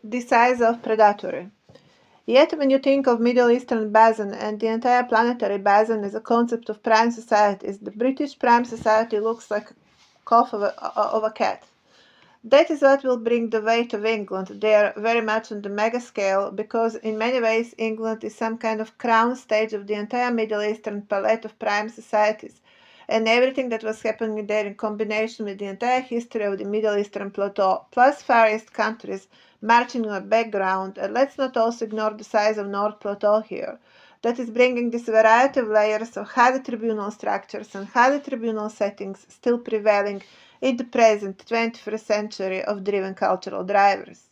the size of Predatory. Yet when you think of Middle Eastern basin and the entire planetary basin as a concept of prime societies, the British prime society looks like a cough of a cat. That is what will bring the weight of England there very much on the mega scale, because in many ways England is some kind of crown stage of the entire Middle Eastern palette of prime societies, and everything that was happening there in combination with the entire history of the Middle Eastern plateau, plus Far East countries marching on a background. And let's not also ignore the size of North Plateau here. That is bringing this variety of layers of highly tribunal structures and highly tribunal settings still prevailing in the present 21st century of driven cultural drivers.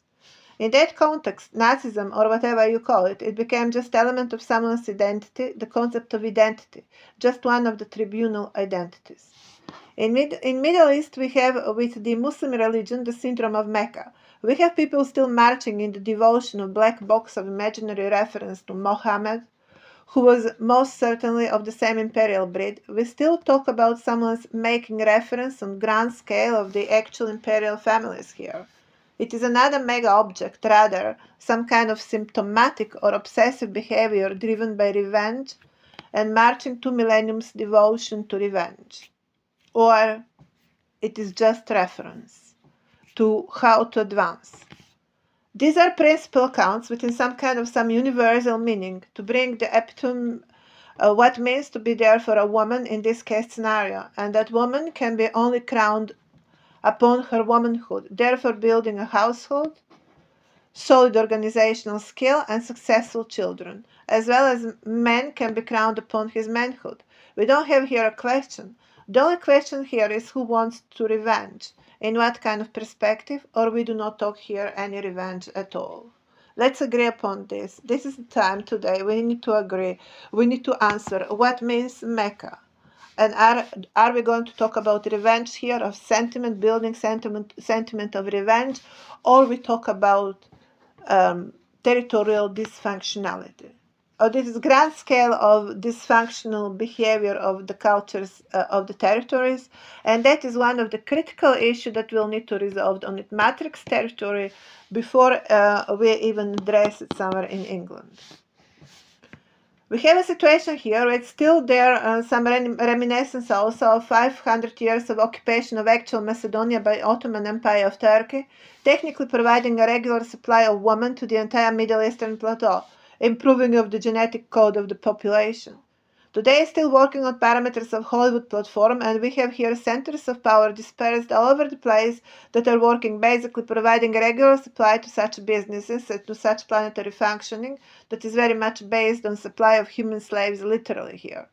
In that context, Nazism, or whatever you call it, it became just element of someone's identity, the concept of identity, just one of the tribunal identities. In Middle East, we have with the Muslim religion the syndrome of Mecca. We have people still marching in the devotion of black box of imaginary reference to Mohammed, who was most certainly of the same imperial breed. We still talk about someone's making reference on grand scale of the actual imperial families here. It is another mega object, rather, some kind of symptomatic or obsessive behavior driven by revenge and marching to millennium's devotion to revenge. Or it is just reference to how to advance. These are principal accounts within some universal meaning to bring the epitome what means to be there for a woman in this case scenario, and that woman can be only crowned upon her womanhood, therefore building a household, solid organizational skill, and successful children, as well as man can be crowned upon his manhood. We don't have here a question. The only question here is who wants to revenge, in what kind of perspective, or we do not talk here any revenge at all. Let's agree upon this. This is the time today. We need to agree. We need to answer what means Mecca. And are we going to talk about revenge here, of sentiment, building sentiment of revenge, or we talk about territorial dysfunctionality? Or this is grand scale of dysfunctional behavior of the cultures of the territories, and that is one of the critical issues that we'll need to resolve on its matrix territory before we even address it somewhere in England. We have a situation here where it's still there some reminiscence also of 500 years of occupation of actual Macedonia by Ottoman Empire of Turkey, technically providing a regular supply of women to the entire Middle Eastern plateau, improving of the genetic code of the population. Today, still working on parameters of Hollywood platform, and we have here centers of power dispersed all over the place that are working, basically providing a regular supply to such businesses and to such planetary functioning that is very much based on supply of human slaves literally here.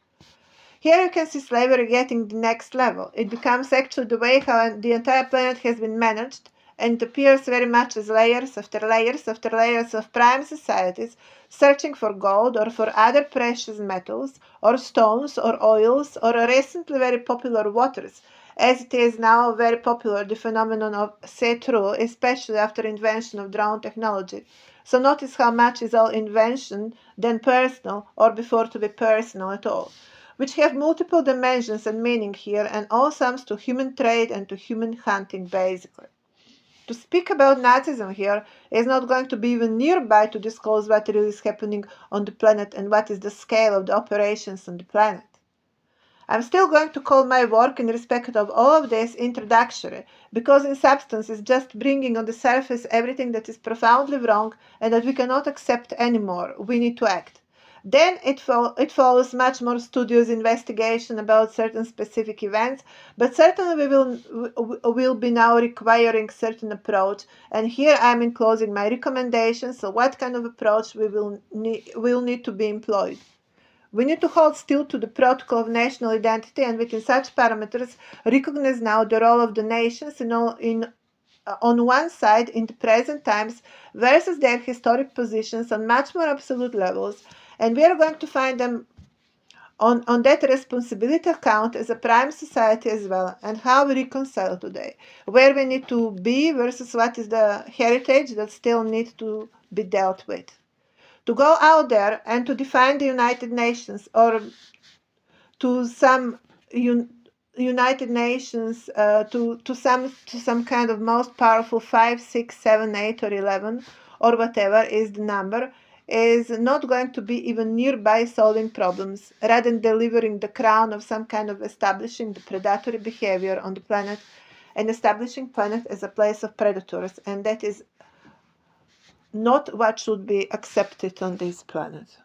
Here you can see slavery getting the next level. It becomes actually the way how the entire planet has been managed, and it appears very much as layers after layers after layers of prime societies searching for gold or for other precious metals or stones or oils or recently very popular waters, as it is now very popular the phenomenon of see-through, especially after invention of drone technology. So notice how much is all invention then personal or before to be personal at all, which have multiple dimensions and meaning here, and all sums to human trade and to human hunting basically. To speak about Nazism here is not going to be even nearby to disclose what really is happening on the planet and what is the scale of the operations on the planet. I'm still going to call my work in respect of all of this introductory, because in substance it's just bringing on the surface everything that is profoundly wrong and that we cannot accept anymore. We need to act. Then it follows much more studious investigation about certain specific events, but certainly we will be now requiring certain approach. And here I'm enclosing my recommendations. So what kind of approach we will need to be employed? We need to hold still to the protocol of national identity, and within such parameters recognize now the role of the nations on one side in the present times versus their historic positions on much more absolute levels, and we are going to find them on that responsibility account as a prime society as well, and how we reconcile today, where we need to be versus what is the heritage that still needs to be dealt with. To go out there and to define the United Nations or to some United Nations to some kind of most powerful 5, 6, 7, 8, or 11, or whatever is the number, is not going to be even nearby solving problems, rather than delivering the crown of some kind of establishing the predatory behavior on the planet and establishing planet as a place of predators. And that is not what should be accepted on this planet.